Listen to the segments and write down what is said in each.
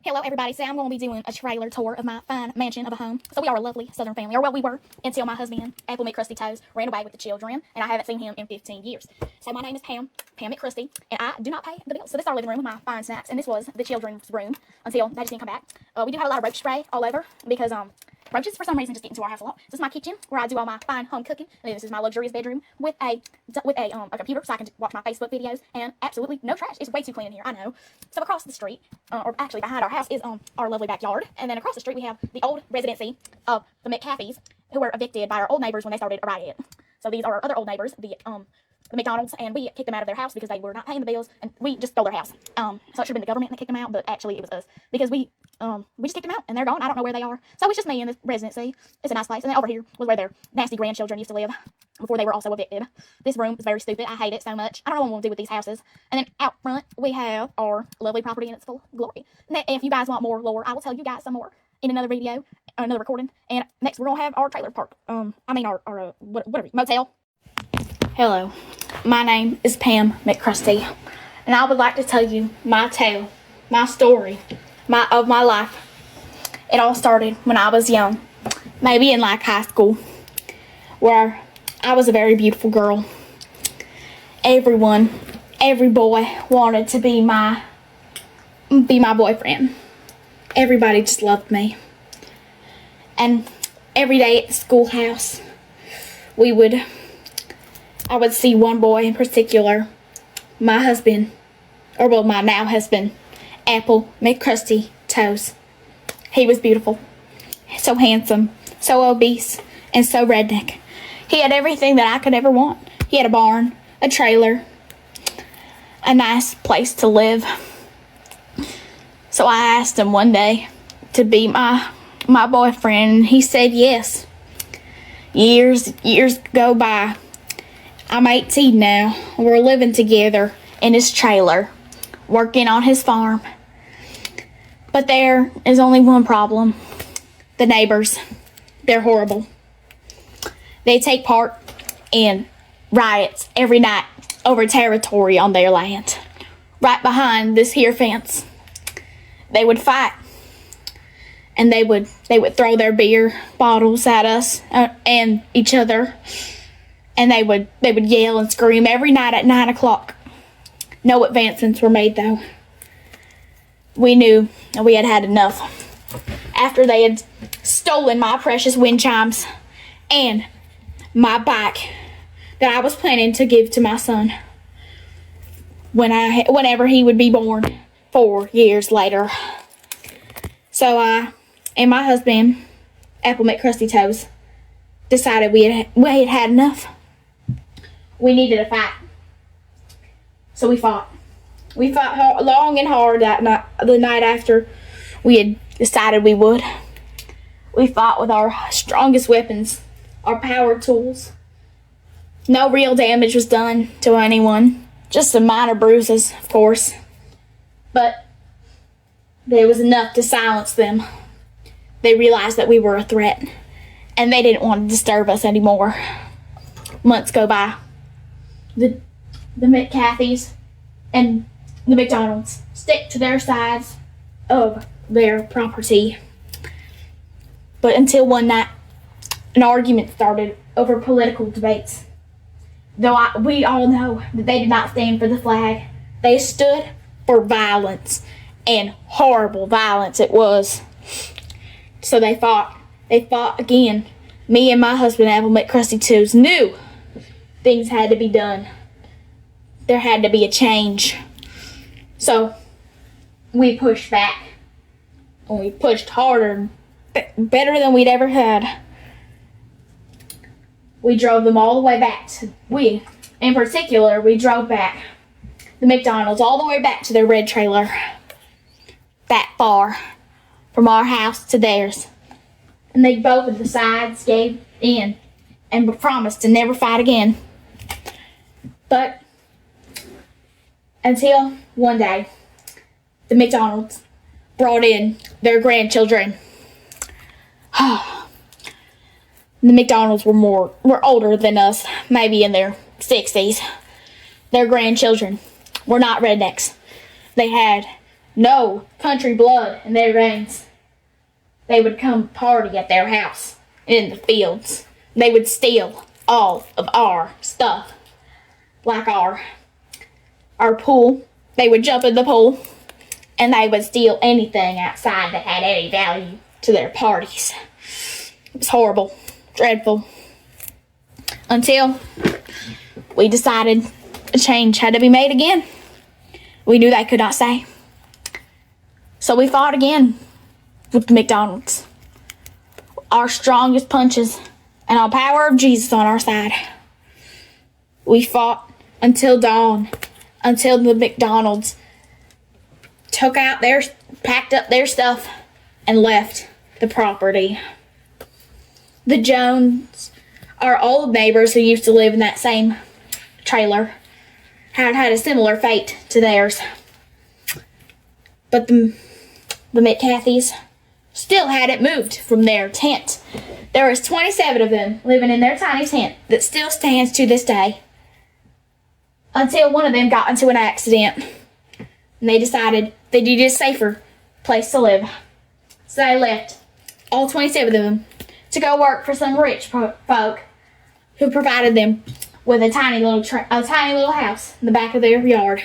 Hello everybody, so I'm going to be doing a trailer tour of my fine mansion of a home. So we are a lovely southern family, or well we were, until my husband, Pam Mc Crusty Toes, ran away with the children, and I haven't seen him in 15 years. So my name is Pam Mc Crusty, and I do not pay the bills. So this is our living room with my fine snacks, and this was the children's room until they just didn't come back. We do have a lot of roach spray all over, because roaches for some reason just get into our house a lot. This is my kitchen where I do all my fine home cooking, and this is my luxurious bedroom with a computer so I can watch my Facebook videos, and absolutely no trash. It's way too clean in here, I know. So across the street, or actually behind our house, is our lovely backyard, and then across the street we have the old residency of the McCaffeys, who were evicted by our old neighbors when they started a riot. So these are our other old neighbors, the McDonald's, and we kicked them out of their house because they were not paying the bills, and we just stole their house. So it should have been the government that kicked them out, but actually it was us, because we just kicked them out, and they're gone. I don't know where they are. So it's just me in this residency. It's a nice place. And then over here was where their nasty grandchildren used to live before they were also evicted. This room is very stupid. I hate it so much. I don't know what I'm going to do with these houses. And then out front, we have our lovely property in its full glory. And if you guys want more lore, I will tell you guys some more in another video, another recording. And next, we're going to have our trailer park. Our whatever, motel. Hello, my name is Pam Mc Crusty, and I would like to tell you my tale, my story, of my life. It all started when I was young, maybe in like high school, where I was a very beautiful girl. Every boy wanted to be my boyfriend. Everybody just loved me. And every day at the schoolhouse, I would see one boy in particular, my husband, my now husband, Apple Mc Crusty Toes. He was beautiful, so handsome, so obese, and so redneck. He had everything that I could ever want. He had a barn, a trailer, a nice place to live. So I asked him one day to be my boyfriend, and he said yes. Years go by. I'm 18 now. We're living together in his trailer, working on his farm. But there is only one problem. The neighbors. They're horrible. They take part in riots every night over territory on their land. Right behind this here fence. They would fight. And they would throw their beer bottles at us and each other. And they would yell and scream every night at 9 o'clock. No advancements were made, though. We knew that we had had enough. After they had stolen my precious wind chimes and my bike that I was planning to give to my son whenever he would be born 4 years later. So I and my husband, Apple Mc Crusty Toes, decided we had had enough. We needed a fight. So we fought. We fought long and hard that night, the night after we had decided we would. We fought with our strongest weapons, our power tools. No real damage was done to anyone. Just some minor bruises, of course. But there was enough to silence them. They realized that we were a threat, and they didn't want to disturb us anymore. Months go by. The McCaffeys and the McDonald's stick to their sides of their property. But until one night, an argument started over political debates. Though we all know that they did not stand for the flag. They stood for violence, and horrible violence it was. So they fought. They fought again. Me and my husband, Apple Mc Crusty Toes, knew things had to be done. There had to be a change. So we pushed back. And we pushed harder, better than we'd ever had. We drove them all the way back. We drove back the McDonald's all the way back to their red trailer. That far from our house to theirs. And they both of the sides gave in and promised to never fight again. But until one day, the McDonald's brought in their grandchildren. The McDonald's were older than us, maybe in their 60s. Their grandchildren were not rednecks. They had no country blood in their veins, they would come party at their house in the fields. They would steal all of our stuff, like our pool. They would jump in the pool, and they would steal anything outside that had any value to their parties. It was horrible, dreadful, until we decided a change had to be made again. We knew they could not stay. So we fought again with the McDonald's. Our strongest punches and our power of Jesus on our side. We fought until dawn, until the McDonald's packed up their stuff and left the property. The Jones, our old neighbors who used to live in that same trailer, had a similar fate to theirs. But the McCathys still hadn't moved from their tent. There was 27 of them living in their tiny tent that still stands to this day. Until one of them got into an accident. And they decided they needed a safer place to live. So they left, all 27 of them, to go work for some rich folk who provided them with a tiny little house in the back of their yard.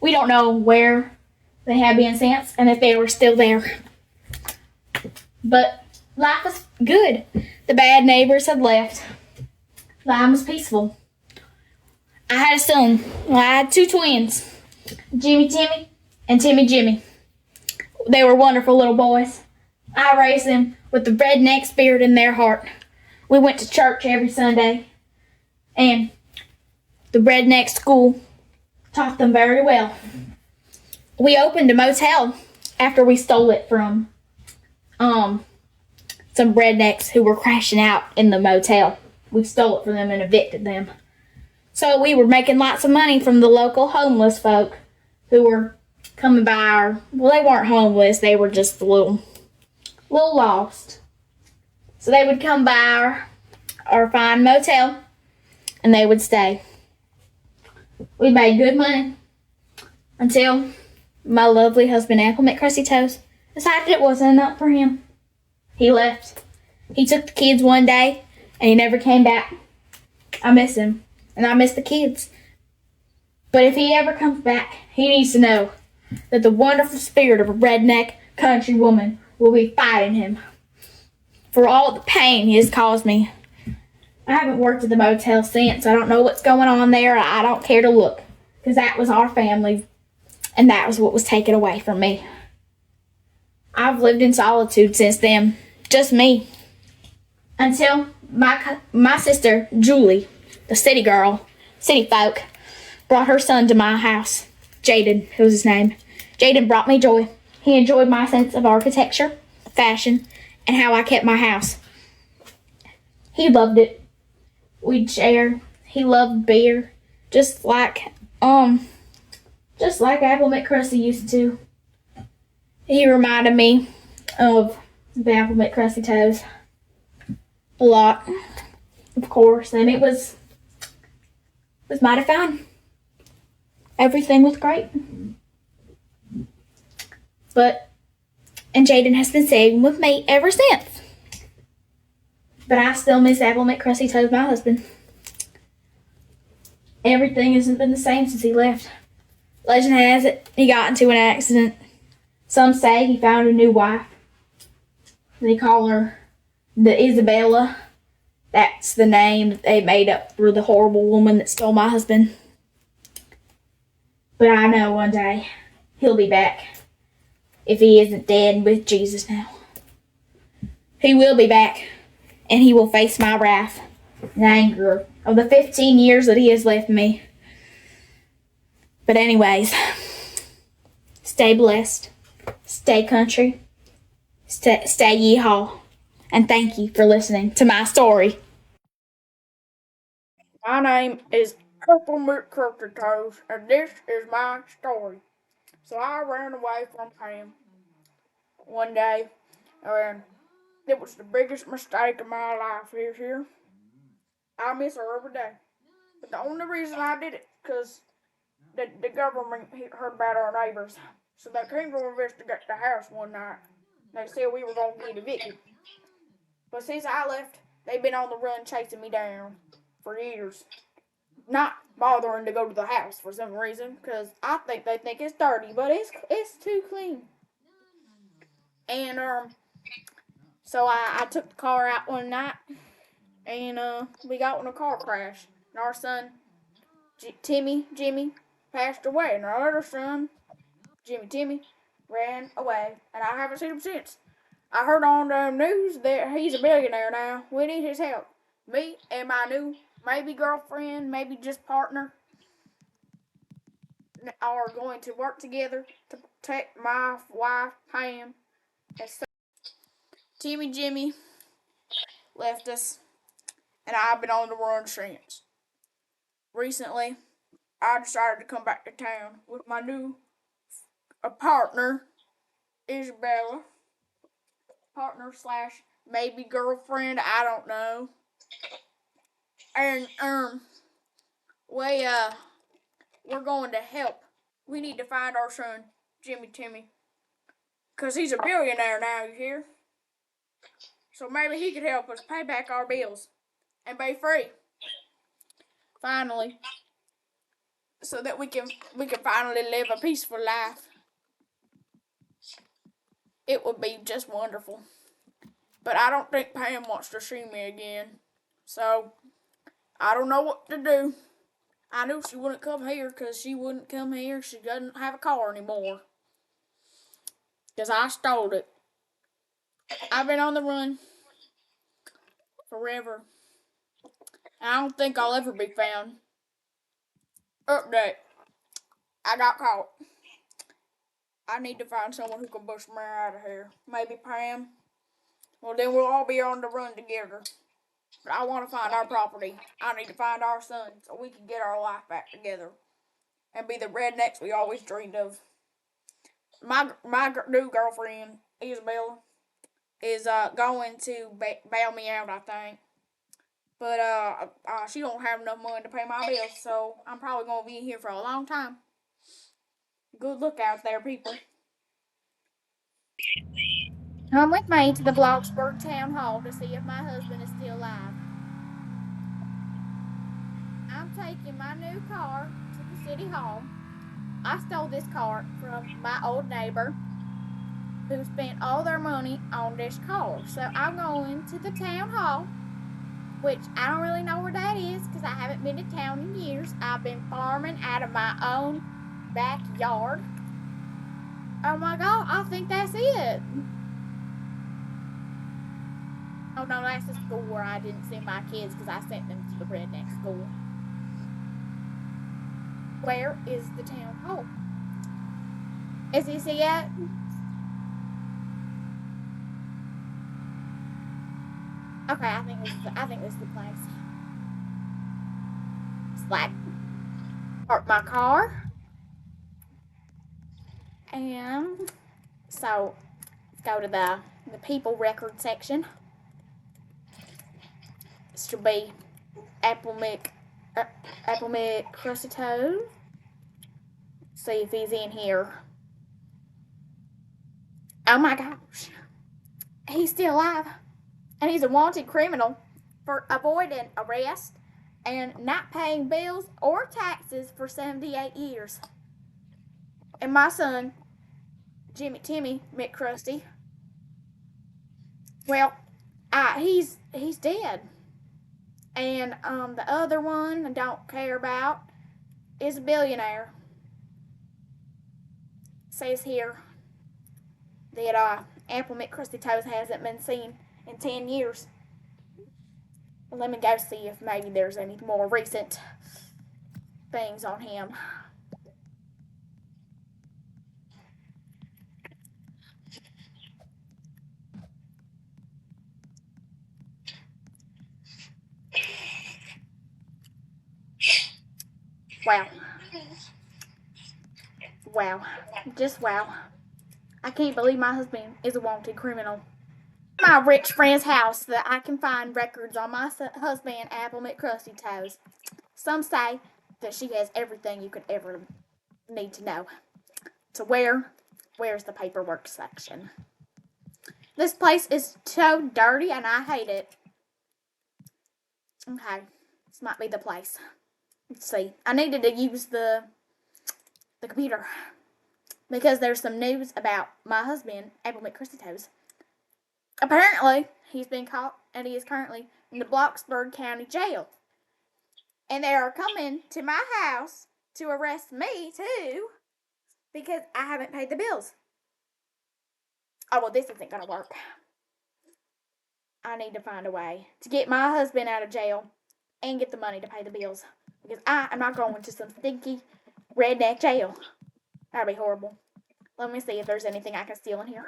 We don't know where they have been since and if they were still there. But life was good. The bad neighbors had left. Life was peaceful. I had a son. I had two twins, Jimmy Timmy and Timmy Jimmy. They were wonderful little boys. I raised them with the redneck spirit in their heart. We went to church every Sunday, and the redneck school taught them very well. We opened a motel after we stole it from some rednecks who were crashing out in the motel. We stole it from them and evicted them. So we were making lots of money from the local homeless folk who were coming by well, they weren't homeless, they were just a little lost. So they would come by our fine motel and they would stay. We made good money until my lovely husband, Pam Mc Crusty Toes, decided it wasn't enough for him. He left. He took the kids one day and he never came back. I miss him and I miss the kids. But if he ever comes back, he needs to know that the wonderful spirit of a redneck country woman will be fighting him for all the pain he has caused me. I haven't worked at the motel since. I don't know what's going on there. I don't care to look, because that was our family, and that was what was taken away from me. I've lived in solitude since then, just me, until my sister, Julie, the city girl, city folk, brought her son to my house. Jaden was his name. Jaden brought me joy. He enjoyed my sense of architecture, fashion, and how I kept my house. He loved it. We'd share. He loved beer, just like Pam Mc Crusty used to. He reminded me of Pam Mc Crusty Toes a lot, of course, and it was mighty fun. Everything was great. And Jaden has been staying with me ever since. But I still miss Pam Mc Crusty Toes, my husband. Everything hasn't been the same since he left. Legend has it, he got into an accident. Some say he found a new wife. They call her the Isabella. That's the name that they made up for the horrible woman that stole my husband. But I know one day he'll be back. If he isn't dead with Jesus now. He will be back. And he will face my wrath and anger of the 15 years that he has left me. But anyways, stay blessed. Stay country. Stay yeehaw. And thank you for listening to my story. My name is Pam Mc Crusty Toes, and this is my story. So I ran away from Pam one day, and it was the biggest mistake of my life here. I miss her every day. But the only reason I did it, because the government heard about our neighbors. So they came to investigate the house one night. They said we were going to get evicted. But since I left, they've been on the run chasing me down for years. Not bothering to go to the house for some reason, because I think they think it's dirty, but it's too clean. And so I took the car out one night, and we got in a car crash. And our son, Jimmy, passed away, and our other son, Timmy, ran away, and I haven't seen him since. I heard on the news that he's a billionaire now. We need his help. Me and my new maybe girlfriend, maybe just partner, are going to work together to protect my wife, Pam. And so Jimmy left us, and I've been on the run since. Recently, I decided to come back to town with my new partner, Isabella. Partner slash maybe girlfriend, I don't know. And we're going to help. We need to find our son, Timmy. Cause he's a billionaire now, you hear? So maybe he could help us pay back our bills and be free. Finally. So that we can finally live a peaceful life. It would be just wonderful. But I don't think Pam wants to see me again. So I don't know what to do. I knew she wouldn't come here because she wouldn't come here. She doesn't have a car anymore. Because I stole it. I've been on the run forever. I don't think I'll ever be found. Update. I got caught. I need to find someone who can bust me out of here. Maybe Pam. Well, then we'll all be on the run together. But I want to find our property. I need to find our son so we can get our life back together and be the rednecks we always dreamed of. My new girlfriend, Isabella, is going to bail me out, I think. But she don't have enough money to pay my bills, so I'm probably going to be here for a long time. Good look out there, people. Come with me to the Bloxburg Town Hall to see if my husband is still alive. I'm taking my new car to the city hall. I stole this car from my old neighbor who spent all their money on this car. So I'm going to the town hall, which I don't really know where that is because I haven't been to town in years. I've been farming out of my own backyard. Oh my God, I think that's it. Oh no, that's the school where I didn't send my kids because I sent them to the redneck school. Where is the town hall? Is this it? Okay, I think this is the place. Slack. Park my car. And so let's go to the people record section. This should be Pam Mc Crusty Toes. See if he's in here. Oh my gosh. He's still alive. And he's a wanted criminal for avoiding arrest and not paying bills or taxes for 78 years. And my son, Timmy Mc Crusty, well, he's dead. And the other one I don't care about is a billionaire. It says here that Pam Mc Crusty Toes hasn't been seen in 10 years. Well, let me go see if maybe there's any more recent things on him. Wow. Wow. Just wow. I can't believe my husband is a wanted criminal. My rich friend's house that I can find records on my husband, Pam Mc Crusty Toes. Some say that she has everything you could ever need to know. To where Where's the paperwork section? This place is so dirty and I hate it. Okay, this might be the place. Let's see. I needed to use the computer because there's some news about my husband, Pam Mc Crusty Toes. Apparently, he's been caught and he is currently in the Bloxburg County Jail. And they are coming to my house to arrest me too because I haven't paid the bills. Oh, well, this isn't going to work. I need to find a way to get my husband out of jail and get the money to pay the bills because I am not going to some stinky redneck jail. That'd be horrible. Let me see if there's anything I can steal in here.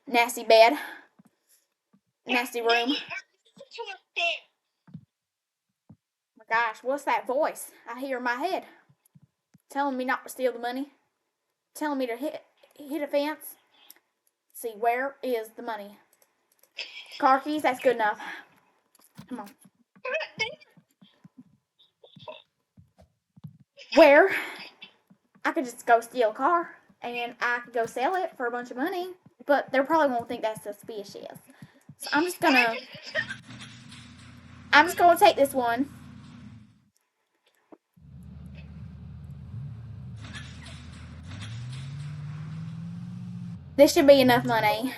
Nasty bed. Nasty room. My gosh, what's that voice I hear in my head? Telling me not to steal the money. Telling me to hit a fence. See, where is the money? Car keys, that's good enough. Come on. Where I could just go steal a car and I could go sell it for a bunch of money, but they probably won't think that's suspicious. So I'm just gonna take this one. This should be enough money.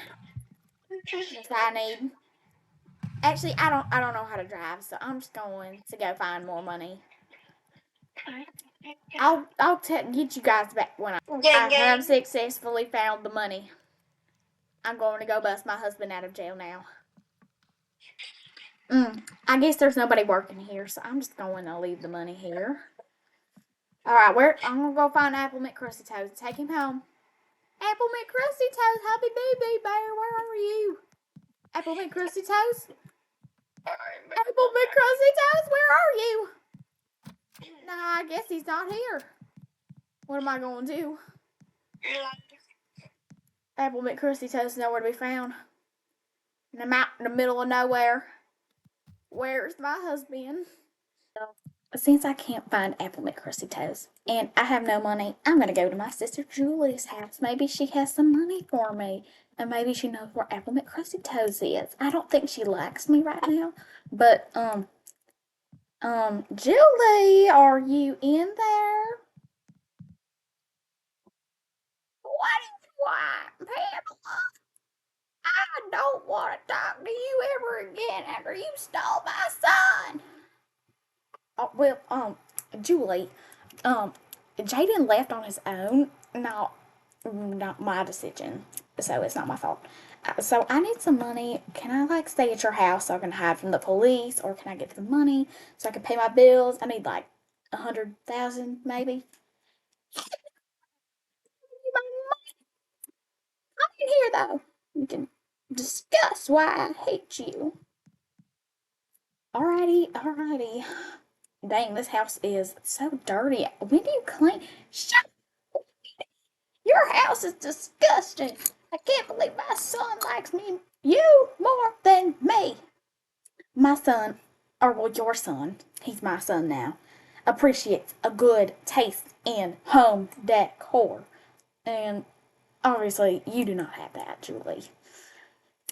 That's what I need. Actually, I don't know how to drive, so I'm just going to go find more money. I'll get you guys back when I have successfully found the money. I'm going to go bust my husband out of jail now. I guess there's nobody working here, so I'm just going to leave the money here. Alright, I'm going to go find Apple Mc Crusty Toes and take him home. Apple Mc Crusty Toes, happy baby bear, where are you? Apple Mc Crusty Toes? Apple Mc Crusty Toes, where are you? Nah, I guess he's not here. What am I going to do? Apple Mc Crusty Toes is nowhere to be found. And I'm out in the middle of nowhere. Where's my husband? Since I can't find Apple Mc Crusty Toes and I have no money, I'm going to go to my sister Julie's house. Maybe she has some money for me. And maybe she knows where Apple Mc Crusty Toes is. I don't think she likes me right now. But, Julie, are you in there? What is what, Pamela? I don't want to talk to you ever again after you stole my son. Oh, well, Julie, Jaden left on his own. Not my decision. So it's not my fault. So I need some money. Can I stay at your house so I can hide from the police, or can I get the money so I can pay my bills? I need 100,000 maybe. I'm in here though. We can discuss why I hate you. Alrighty. Dang, this house is so dirty. When do you clean? Shut up. Your house is disgusting. I can't believe my son likes you more than me. My son, your son, he's my son now, appreciates a good taste in home decor. And obviously, you do not have that, Julie.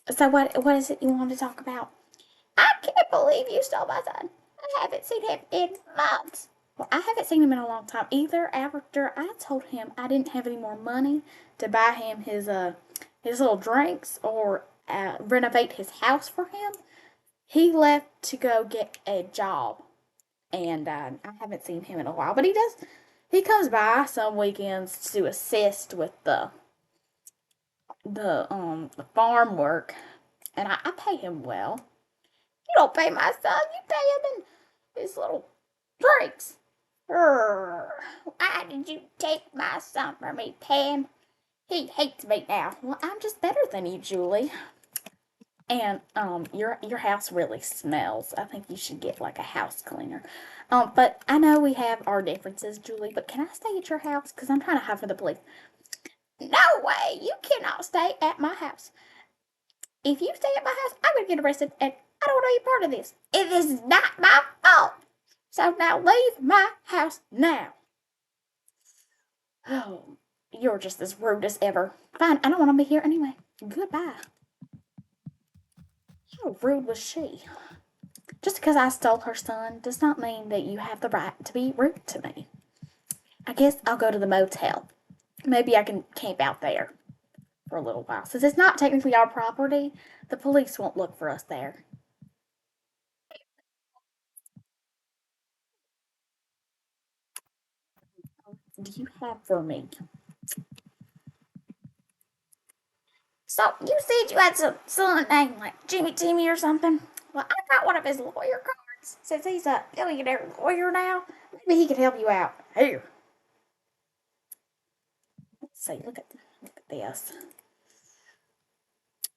So what is it you want to talk about? I can't believe you stole my son. I haven't seen him in months. Well, I haven't seen him in a long time either. After I told him I didn't have any more money to buy him his little drinks or renovate his house for him, he left to go get a job. And I haven't seen him in a while. But he comes by some weekends to assist with the farm work. And I pay him well. You don't pay my son, you pay him in his little drinks. Why did you take my son from me, Pam? He hates me now. Well, I'm just better than you, Julie. And your house really smells. I think you should get a house cleaner. But I know we have our differences, Julie, but can I stay at your house? Because I'm trying to hide from the police. No way! You cannot stay at my house. If you stay at my house, I'm going to get arrested, and I don't want to be part of this. It is not my fault. So now leave my house now. Oh, You're just as rude as ever. Fine, I don't want to be here anyway. Goodbye. How rude was she? Just because I stole her son does not mean that you have the right to be rude to me. I guess I'll go to the motel. Maybe I can camp out there for a little while. Since it's not technically our property, the police won't look for us there. What do you have for me? So, you said you had some son named like Jimmy Timmy or something? Well, I got one of his lawyer cards. Since he's a billionaire lawyer now, maybe he could help you out. Here. Let's see, look at this.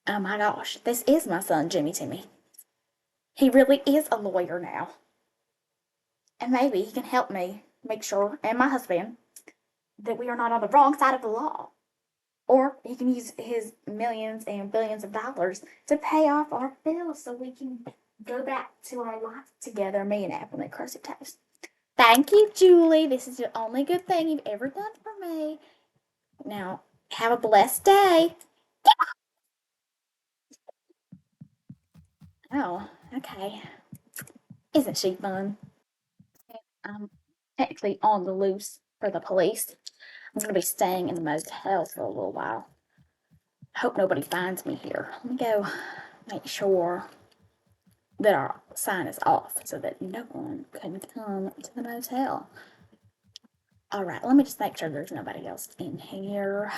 Oh my gosh, this is my son, Jimmy Timmy. He really is a lawyer now. And maybe he can help me make sure, and my husband, that we are not on the wrong side of the law. Or he can use his millions and billions of dollars to pay off our bills so we can go back to our life together, me and Apple Mc Crusty Toes. Thank you, Julie. This is the only good thing you've ever done for me. Now, have a blessed day. Oh, okay. Isn't she fun? I'm technically on the loose for the police. I'm going to be staying in the motel for a little while. Hope nobody finds me here. Let me go make sure that our sign is off so that no one can come to the motel. Alright, let me just make sure there's nobody else in here.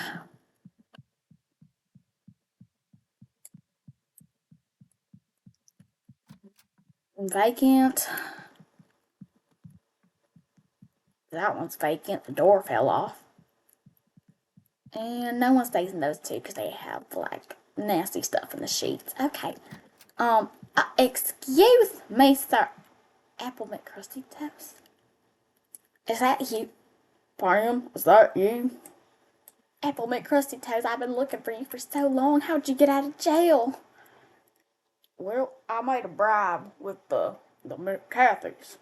Vacant. That one's vacant. The door fell off. And no one stays in those two because they have like nasty stuff in the sheets. Okay. Excuse me, sir. Apple Mc Crusty Toes. Is that you? Pam, is that you? Apple Mc Crusty Toes, I've been looking for you for so long. How'd you get out of jail? Well, I made a bribe with the McCarthys.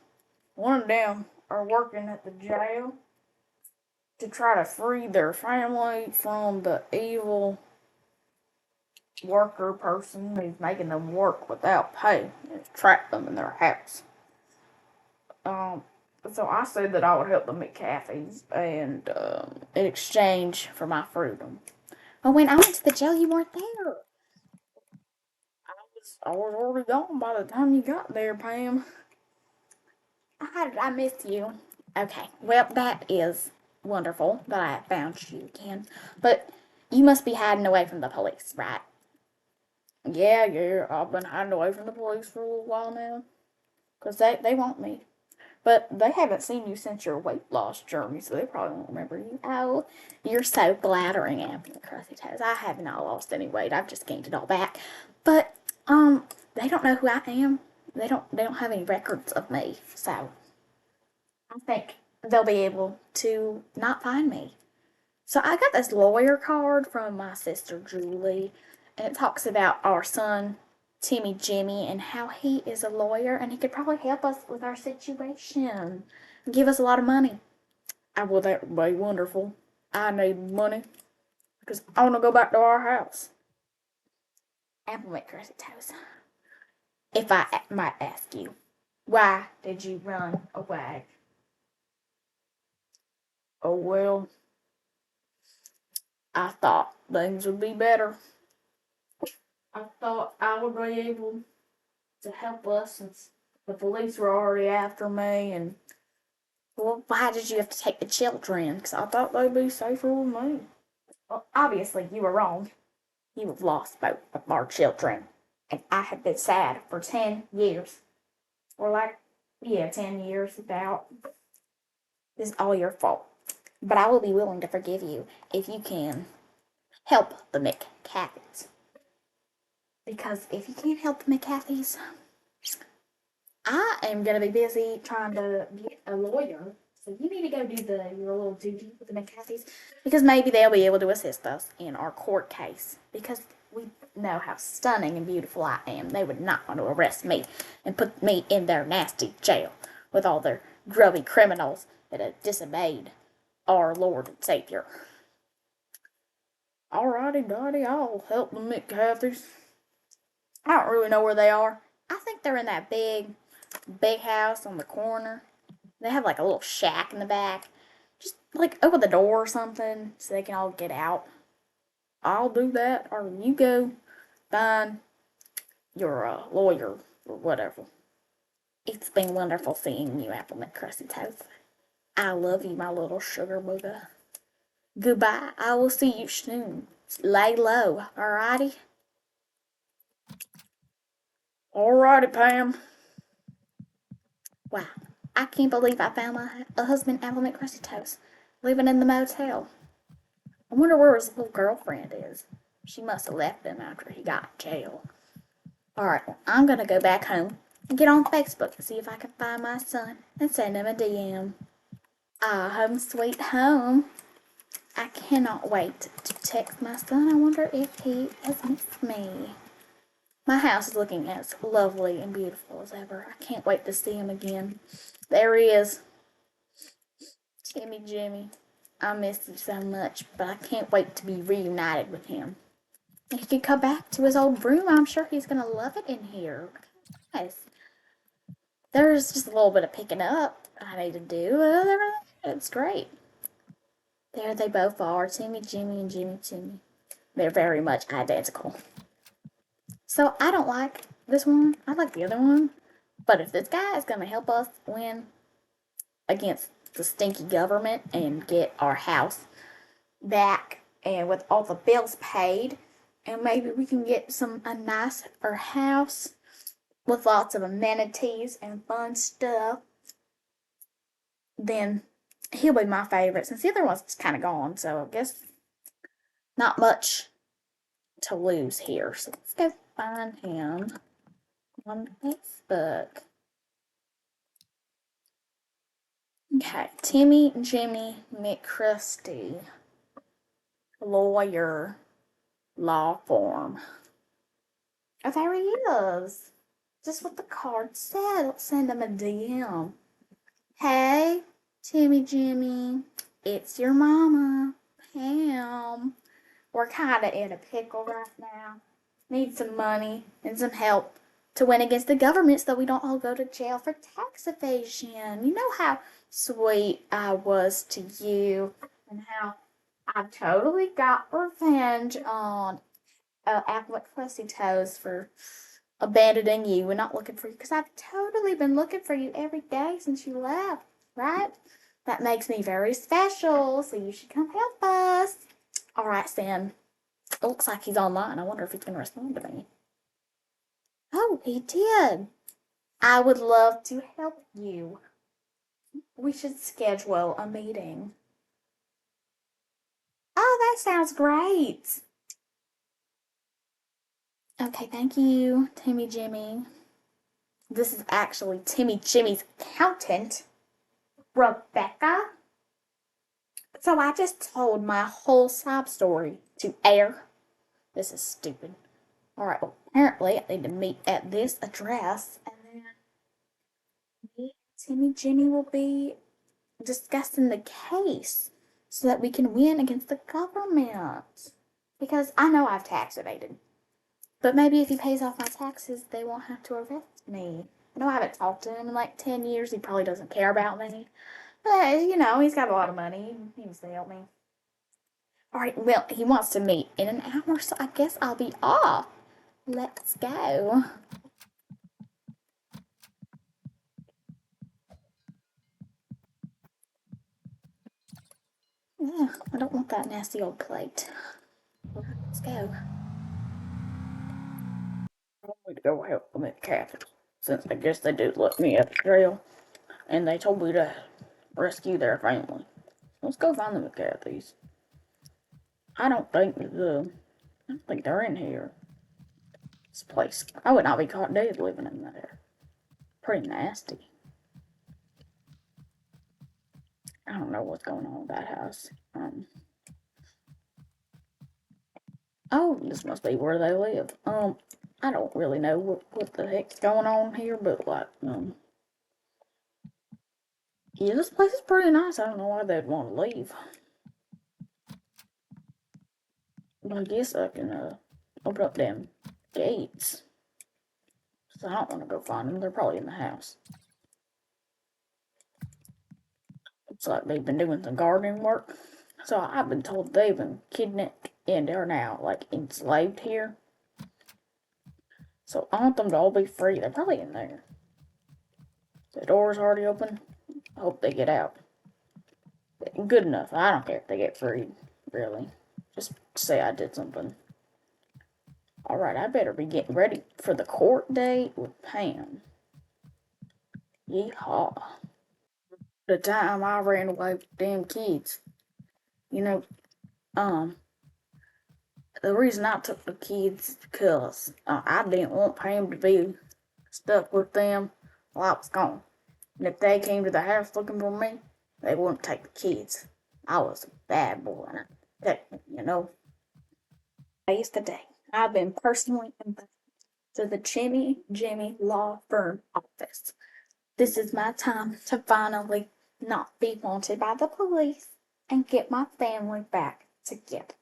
One of them are working at the jail to try to free their family from the evil worker person who's making them work without pay and trap them in their house. Um, so I said that I would help the McCarthys and in exchange for my freedom. Well, when I went to the jail, you weren't there. I was already gone by the time you got there, Pam. How did I miss you? Okay, well, that is wonderful that I found you again. But you must be hiding away from the police, right? Yeah, I've been hiding away from the police for a little while now. Because they want me. But they haven't seen you since your weight loss journey, so they probably won't remember you. Oh, you're so flattering, Apple Mc Crusty Toes. I have not lost any weight. I've just gained it all back. But, they don't know who I am. They don't have any records of me, so I think they'll be able to not find me. So I got this lawyer card from my sister Julie, and it talks about our son Timmy Jimmy and how he is a lawyer and he could probably help us with our situation and give us a lot of money. Well, that would be wonderful. I need money because I want to go back to our house. Apple Mc Crusty Toes. If I might ask you, why did you run away? Oh, well, I thought things would be better. I thought I would be able to help us since the police were already after me, and Well, why did you have to take the children? because I thought they'd be safer with me. Well, obviously you were wrong. You have lost both of our children. And I have been sad for 10 years. Or like, yeah, 10 years about. This is all your fault. But I will be willing to forgive you if you can help the McCaffeys. Because if you can't help the McCaffeys, I am going to be busy trying to get a lawyer. So you need to go do your little duty with the McCaffeys. Because maybe they'll be able to assist us in our court case. Because we know how stunning and beautiful I am. They would not want to arrest me and put me in their nasty jail with all their grubby criminals that have disobeyed our Lord and Savior. Alrighty, Dottie, I'll help the McCaffeys. I don't really know where they are. I think they're in that big house on the corner. They have like a little shack in the back. Just like open the door or something so they can all get out. I'll do that, or you go find your lawyer or whatever. It's been wonderful seeing you, Pam Mc Crusty Toes. I love you, my little sugar booger. Goodbye. I will see you soon. Lay low, alrighty? Alrighty, Pam. Wow. I can't believe I found my husband, Pam Mc Crusty Toes, living in the motel. I wonder where his little girlfriend is. She must have left him after he got in jail. Alright, well, I'm gonna go back home and get on Facebook and see if I can find my son and send him a DM. Ah, home sweet home. I cannot wait to text my son. I wonder if he has missed me. My house is looking as lovely and beautiful as ever. I can't wait to see him again. There he is. Timmy Jimmy. I miss you so much, but I can't wait to be reunited with him. If he can come back to his old room, I'm sure he's going to love it in here. Guys, there's just a little bit of picking up I need to do. Other than that, it's great. There they both are, Timmy Jimmy and Jimmy Timmy. They're very much identical. So I don't like this one. I like the other one. But if this guy is going to help us win against the stinky government and get our house back and with all the bills paid, and maybe we can get a nicer house with lots of amenities and fun stuff, then he'll be my favorite, since the other one's just kind of gone, so I guess not much to lose here. So let's go find him on Facebook. Okay, Timmy Jimmy McCrusty, lawyer, law firm. Oh, there he is. Just what the card said. Let's send him a DM. Hey, Timmy Jimmy, it's your mama, Pam. We're kind of in a pickle right now. Need some money and some help to win against the government so we don't all go to jail for tax evasion. You know how sweet I was to you and how I totally got revenge on Pam Mc Crusty Toes for abandoning you and not looking for you, because I've totally been looking for you every day since you left, right? That makes me very special, so you should come help us. All right, Sam. It looks like he's online. I wonder if he's going to respond to me. Oh, he did. I would love to help you. We should schedule a meeting. Oh, that sounds great. Okay, thank you, Timmy Jimmy. This is actually Timmy Jimmy's accountant, Rebecca. So I just told my whole sob story to air. This is stupid. Alright, well, apparently I need to meet at this address, and then me and Timmy Jimmy will be discussing the case so that we can win against the government. Because I know I've tax evaded. But maybe if he pays off my taxes, they won't have to arrest me. I know I haven't talked to him in like 10 years. He probably doesn't care about me. But, he's got a lot of money. He needs to help me. Alright, well, he wants to meet in an hour, so I guess I'll be off. Let's go. Yeah, I don't want that nasty old plate. Let's go. I want me to go help them at Catholic, since I guess they did let me out of jail, and they told me to rescue their family. Let's go find the McCarthy's. I don't think they're in here. This place, I would not be caught dead living in there. Pretty nasty. I don't know what's going on with that house. Oh, this must be where they live. I don't really know what the heck's going on here, but like, yeah, this place is pretty nice. I don't know why they'd want to leave. I guess I can open up them gates. So I don't want to go find them. They're probably in the house. Looks like they've been doing some gardening work. So I've been told they've been kidnapped and they're now like enslaved here. So I want them to all be free. They're probably in there. The door's already open. I hope they get out. Good enough. I don't care if they get freed, really. Just say I did something. Alright, I better be getting ready for the court date with Pam. Yeehaw. The time I ran away with them kids. You know, the reason I took the kids is because I didn't want Pam to be stuck with them while I was gone. And if they came to the house looking for me, they wouldn't take the kids. I was a bad boy, and I protected them, you know. Today's the day. I've been personally invited to the Jimmy Law Firm office. This is my time to finally not be wanted by the police and get my family back together.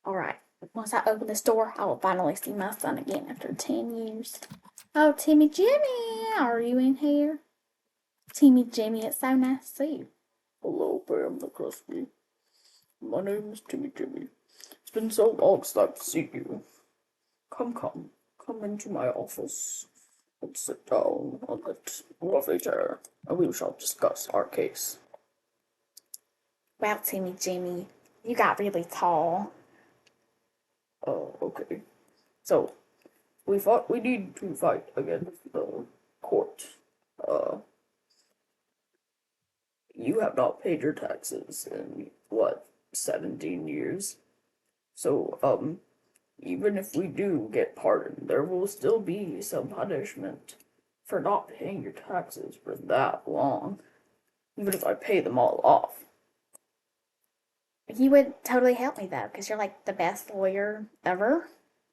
Alright, once I open this door, I will finally see my son again after 10 years. Oh, Timmy Jimmy, are you in here? Timmy Jimmy, it's so nice to see you. Hello, Pam Mc Crusty. My name is Timmy Jimmy. It's been so long since I've seen you. Come into my office and sit down on that lovely chair, and we shall discuss our case. Wow, Timmy Jimmy, you got really tall. Oh, okay. So, we need to fight against the court. You have not paid your taxes in, 17 years? So, even if we do get pardoned, there will still be some punishment for not paying your taxes for that long, even if I pay them all off. You would totally help me, though, because you're like the best lawyer ever.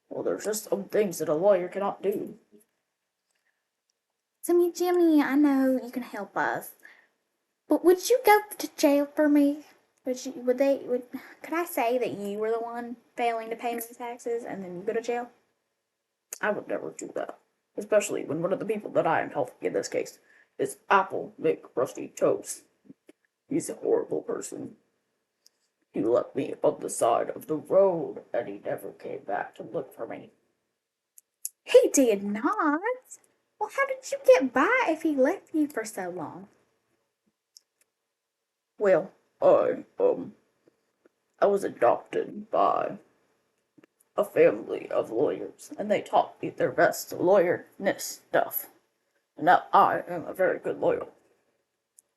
Well, there's just some things that a lawyer cannot do. Timmy Jimmy, I know you can help us, but would you go to jail for me? Could I say that you were the one failing to pay me taxes and then you go to jail? I would never do that. Especially when one of the people that I am helping in this case is Pam Mc Crusty Toes. He's a horrible person. He left me on the side of the road and he never came back to look for me. He did not? Well, how did you get by if he left you for so long? Well, I was adopted by a family of lawyers, and they taught me their best lawyerness stuff. And now I am a very good lawyer,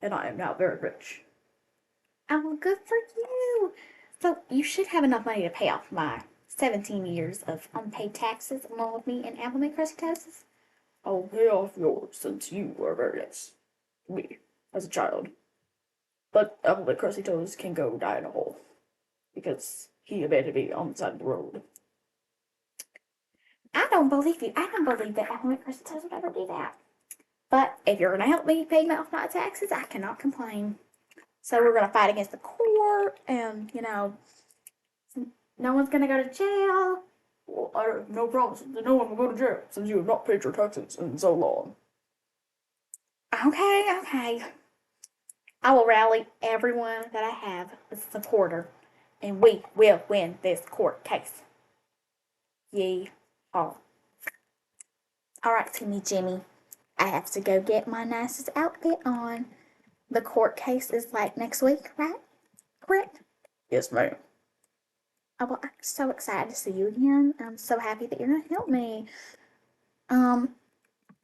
and I am now very rich. Oh, good for you! So you should have enough money to pay off my 17 years of unpaid taxes along with me and Pam Mc Crusty Toes. I'll pay off yours since you were very nice to me as a child. But Pam Mc Crusty Toes can go die in a hole because he abandoned me on the side of the road. I don't believe you. I don't believe that Pam Mc Crusty Toes would ever do that. But if you're going to help me pay off my taxes, I cannot complain. So we're going to fight against the court, and, no one's going to go to jail. Well, I have no promises that no one will go to jail since you have not paid your taxes in so long. Okay. I will rally everyone that I have as a supporter, and we will win this court case. Yeehaw. Alright, Timmy Jimmy, I have to go get my nicest outfit on. The court case is like next week, right? Correct? Yes, ma'am. Oh, well, I'm so excited to see you again. I'm so happy that you're going to help me.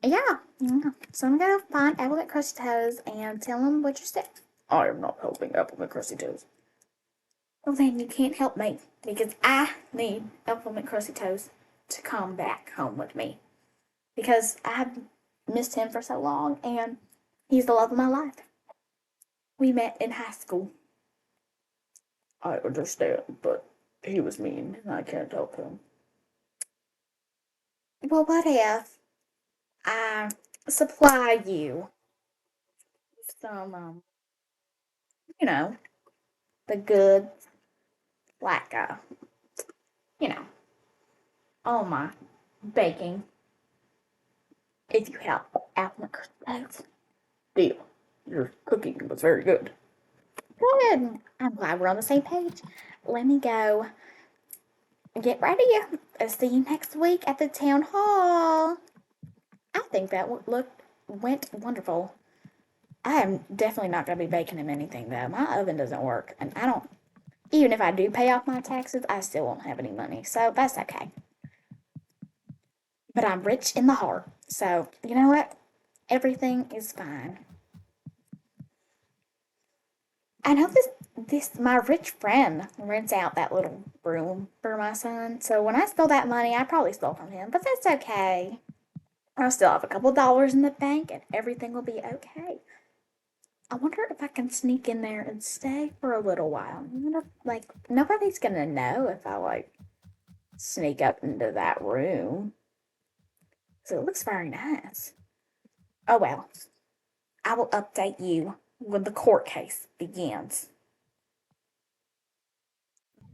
Yeah. So I'm going to find Pam Mc Crusty Toes and tell him what you said. I am not helping Pam Mc Crusty Toes. Well, then you can't help me because I need Pam Mc Crusty Toes to come back home with me. Because I have missed him for so long and he's the love of my life. We met in high school. I understand, but he was mean and I can't help him. Well, what if I supply you with some, the goods, like you know, all my baking if you help out my Christmas. Deal. Your cooking was very good. Good. I'm glad we're on the same page. Let me go get ready. I'll see you next week at the town hall. I think that went wonderful. I am definitely not going to be baking him anything, though. My oven doesn't work, and I don't. Even if I do pay off my taxes, I still won't have any money, so that's okay. But I'm rich in the heart, so you know what? Everything is fine. I know this my rich friend rents out that little room for my son. So when I stole that money, I probably stole from him, but that's okay. I'll still have a couple dollars in the bank, and everything will be okay. I wonder if I can sneak in there and stay for a little while. I wonder, like, nobody's gonna know if I like sneak up into that room. So it looks very nice. Oh well, I will update you when the court case begins.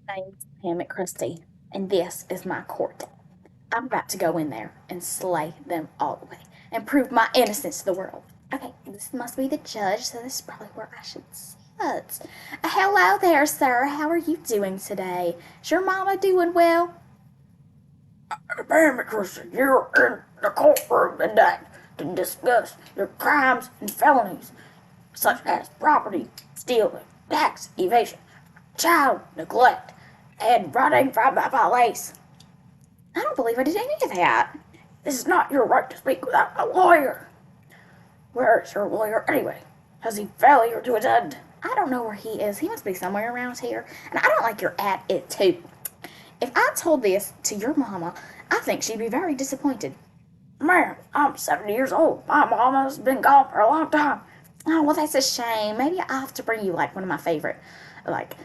My name's Pam Mc Crusty, and this is my court. I'm about to go in there and slay them all the way and prove my innocence to the world. Okay, this must be the judge, so this is probably where I should sit. Hello there, sir. How are you doing today? Is your mama doing well? Pam Mc Crusty, you're in the courtroom today to discuss your crimes and felonies, such as property stealing, tax evasion, child neglect, and running from the police. I don't believe I did any of that. This is not your right to speak without a lawyer. Where is your lawyer anyway? Has he failure to attend? I don't know where he is. He must be somewhere around here. And I don't like your attitude. If I told this to your mama, I think she'd be very disappointed. Ma'am, I'm 70 years old. My mama's been gone for a long time. Oh, well, that's a shame. Maybe I'll have to bring you, like, one of my favorite, like,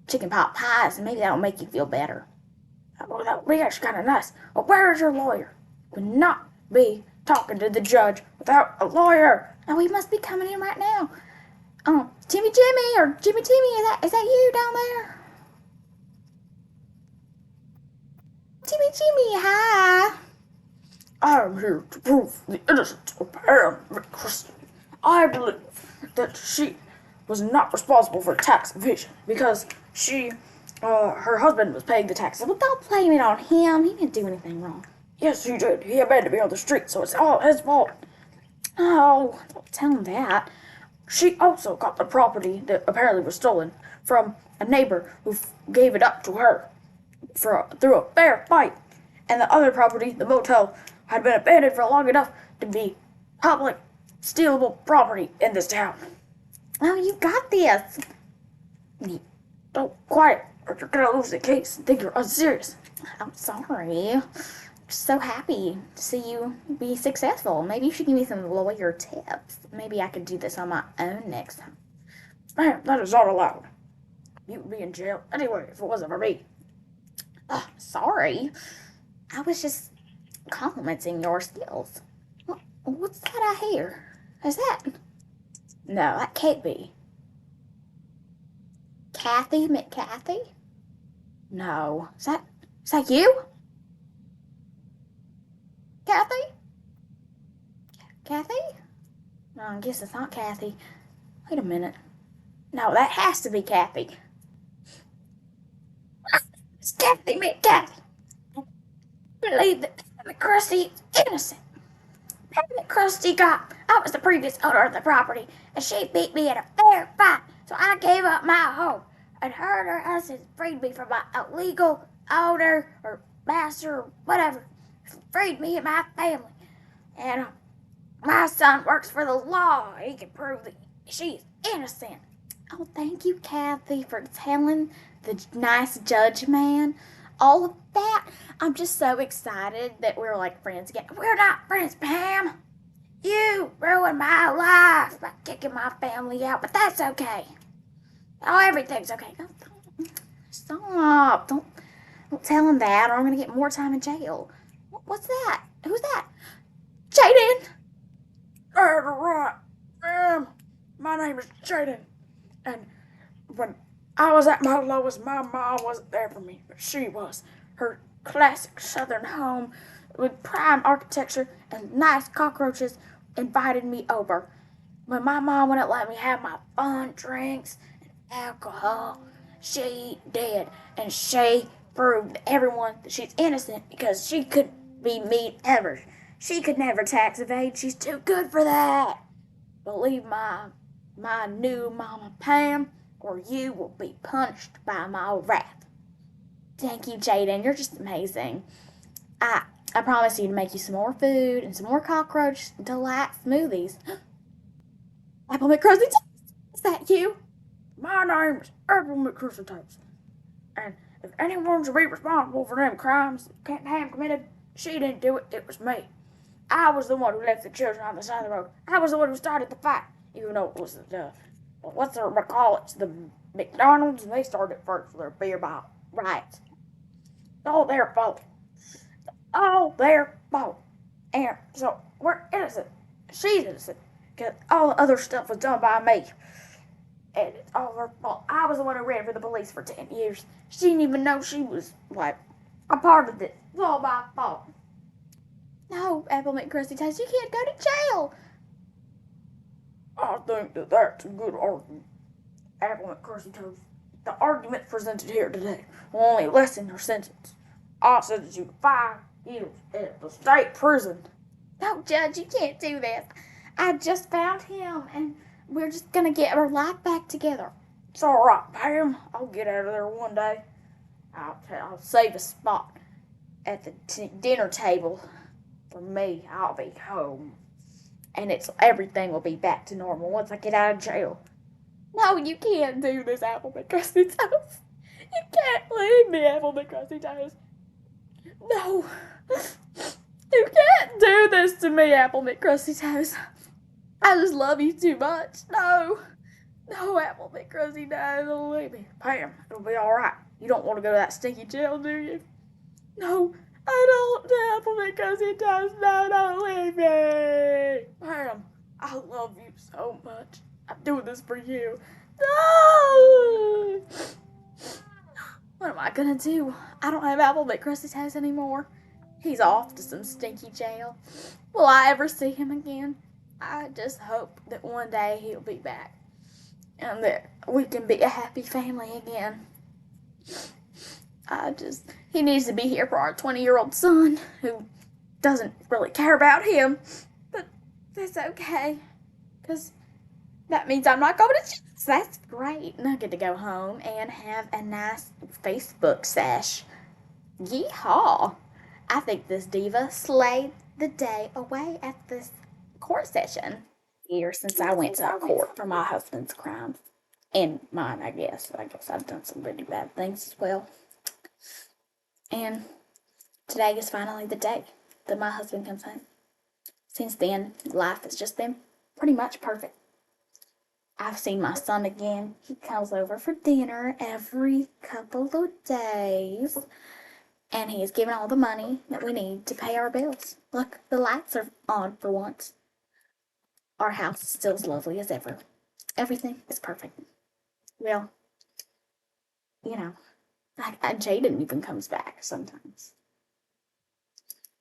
chicken pot pies, and maybe that'll make you feel better. Oh, that would be actually kind of nice. Well, where is your lawyer? Would not be talking to the judge without a lawyer. Oh, he must be coming in right now. Jimmy or Jimmy Timmy, is that you down there? Jimmy, hi. I am here to prove the innocence of Pam Mc Crusty. I believe that she was not responsible for tax evasion because her husband was paying the taxes. Well, don't blame it on him. He didn't do anything wrong. Yes, he did. He abandoned me on the street, so it's all his fault. Oh, don't tell him that. She also got the property that apparently was stolen from a neighbor who gave it up to her through a fair fight. And the other property, the motel, had been abandoned for long enough to be public, stealable property in this town. Oh, you got this. Don't quiet, or you're gonna lose the case and think you're unserious. I'm sorry. I'm so happy to see you be successful. Maybe you should give me some lawyer tips. Maybe I could do this on my own next time. Ma'am, that is not allowed. You would be in jail anyway if it wasn't for me. Sorry. I was just complimenting your skills. What's that I hear? Is that? No, that can't be. Kathy McCathy? No. Is that you? Kathy? Kathy? No, I guess it's not Kathy. Wait a minute. No, that has to be Kathy. It's Kathy McCathy. I believe that Pam Mc Crusty is innocent. Pam Mc Crusty I was the previous owner of the property, and she beat me in a fair fight, so I gave up my home. And her and her husband freed me from my illegal owner or master or whatever. Freed me and my family. And my son works for the law. He can prove that she's innocent. Oh, thank you, Kathy, for telling the nice judge man all of that. I'm just so excited that we're like friends again. We're not friends, Pam. You ruined my life by kicking my family out, but that's okay. Oh, everything's okay. Stop. Don't tell him that, or I'm going to get more time in jail. What's that? Who's that? Jaden! That's right. My name is Jaden. And when I was at my lowest. My mom wasn't there for me, but she was. Her classic southern home with prime architecture and nice cockroaches invited me over. When my mom wouldn't let me have my fun drinks and alcohol, she did. And she proved to everyone that she's innocent because she couldn't be mean ever. She could never tax evade. She's too good for that. Believe my new mama Pam, or you will be punished by my wrath. Thank you, Jaden. You're just amazing. I I promise you to make you some more food and some more cockroach delight smoothies. Apple Mc Crusty Toes. Is that you? My name's Apple Mc Crusty Toes. And if anyone's to be responsible for them crimes Pam committed, she didn't do it. It was me. I was the one who left the children on the side of the road. I was the one who started the fight, even though it was the what's their call it? The McDonald's, and they started first for their beer bottle riots. All their fault. All their fault. And so we're innocent. She's innocent. Because all the other stuff was done by me. And it's all her fault. I was the one who ran for the police for 10 years. She didn't even know she was, like, a part of it. It's all my fault. No, Apple Mc Crusty Toes, you can't go to jail. I think that that's a good argument. Apple Mc Crusty Toes. The argument presented here today will only lessen your sentence. I'll sentence you to 5 years at the state prison. No, Judge, you can't do this. I just found him, and we're just gonna get our life back together. It's all right, Pam. I'll get out of there one day. I'll save a spot at the dinner table for me. I'll be home, and everything will be back to normal once I get out of jail. No, you can't do this, Apple Mc Crusty Toes. You can't leave me, Apple Mc Crusty Toes. No. You can't do this to me, Apple Mc Crusty Toes. I just love you too much. No. No, Apple Mc Crusty Toes, don't leave me. Pam, it'll be alright. You don't want to go to that stinky jail, do you? No, I don't, Apple Mc Crusty Toes. No, don't leave me. Pam, I love you so much. I'm doing this for you. No! What am I gonna do? I don't have Apple Mc Crusty Toes anymore. He's off to some stinky jail. Will I ever see him again? I just hope that one day he'll be back and that we can be a happy family again. He needs to be here for our 20-year-old son who doesn't really care about him. But that's okay, because that means I'm not going to jail. So that's great. And I get to go home and have a nice Facebook sesh. Yeehaw. I think this diva slayed the day away at this court session here since I went to court for my husband's crimes. And mine, I guess. I guess I've done some pretty bad things as well. And today is finally the day that my husband comes home. Since then, life has just been pretty much perfect. I've seen my son again. He comes over for dinner every couple of days. And he is giving all the money that we need to pay our bills. Look, the lights are on for once. Our house is still as lovely as ever. Everything is perfect. Well, Jaden even comes back sometimes.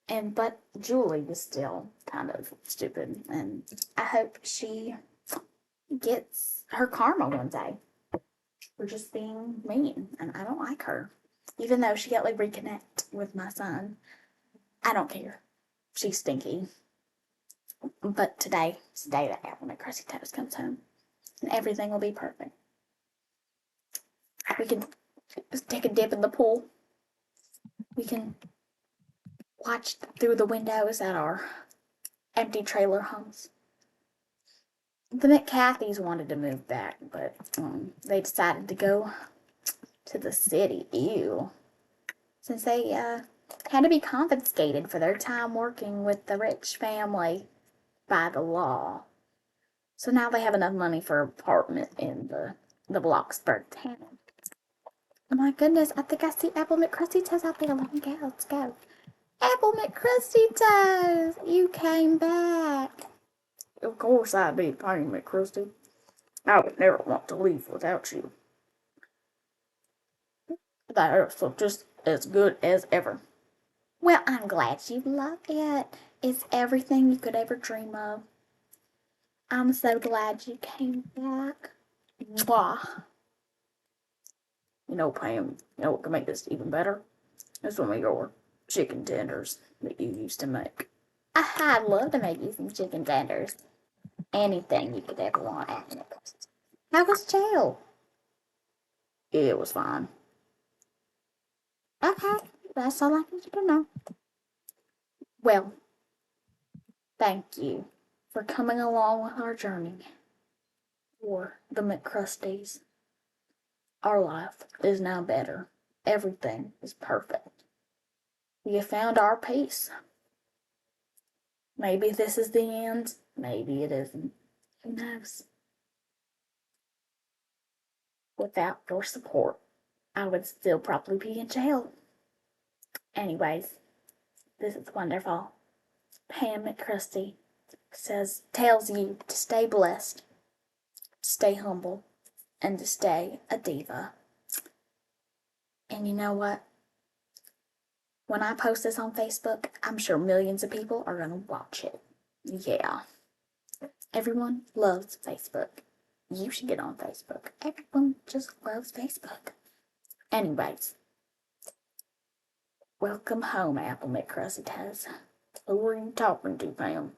But Julie is still kind of stupid, and I hope she gets her karma one day for just being mean, and I don't like her. Even though she got to reconnect with my son, I don't care. She's stinky. But today is the day that Apple Mc Crusty Toes comes home, and everything will be perfect. We can take a dip in the pool. We can watch through the windows at our empty trailer homes. The McCarthys wanted to move back, but they decided to go to the city. Ew. Since they had to be confiscated for their time working with the rich family by the law. So now they have enough money for an apartment in the Bloxburg town. Oh my goodness, I think I see Apple Mc Crusty Toes out there. Let me go. Let's go. Apple Mc Crusty Toes, you came back. Of course I did, Pam Mc Crusty. I would never want to leave without you. They're so just as good as ever. Well, I'm glad you love it. It's everything you could ever dream of. I'm so glad you came back. Mwah. You know, Pam, you know what can make this even better? It's some of your chicken tenders that you used to make. I'd love to make you some chicken tenders. Anything you could ever want, Apple Mc Crusty. How was jail? It was fine. Okay, that's all I need you to know. Well, thank you for coming along with our journey for the McCrusties. Our life is now better. Everything is perfect. We have found our peace. Maybe this is the end. Maybe it isn't. Who knows? Without your support, I would still probably be in jail. Anyways, this is wonderful. Pam Mc Crusty tells you to stay blessed, to stay humble, and to stay a diva. And you know what? When I post this on Facebook, I'm sure millions of people are going to watch it. Yeah. Everyone loves Facebook. You should get on Facebook. Everyone just loves Facebook. Anyways, welcome home, Apple Mc Crusty Toes. Who are you talking to, Pam?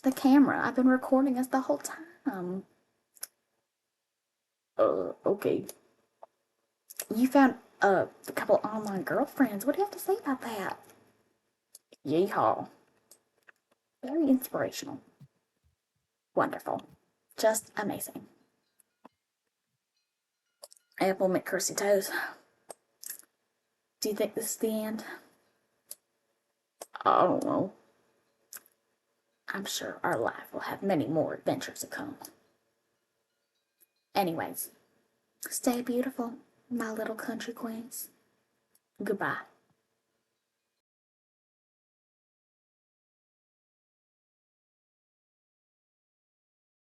The camera. I've been recording us the whole time. Okay. You found a couple online girlfriends. What do you have to say about that? Yeehaw. Very inspirational. Wonderful. Just amazing. Apple Mc Crusty Toes. Do you think this is the end? I don't know. I'm sure our life will have many more adventures to come. Anyways, stay beautiful, my little country queens. Goodbye.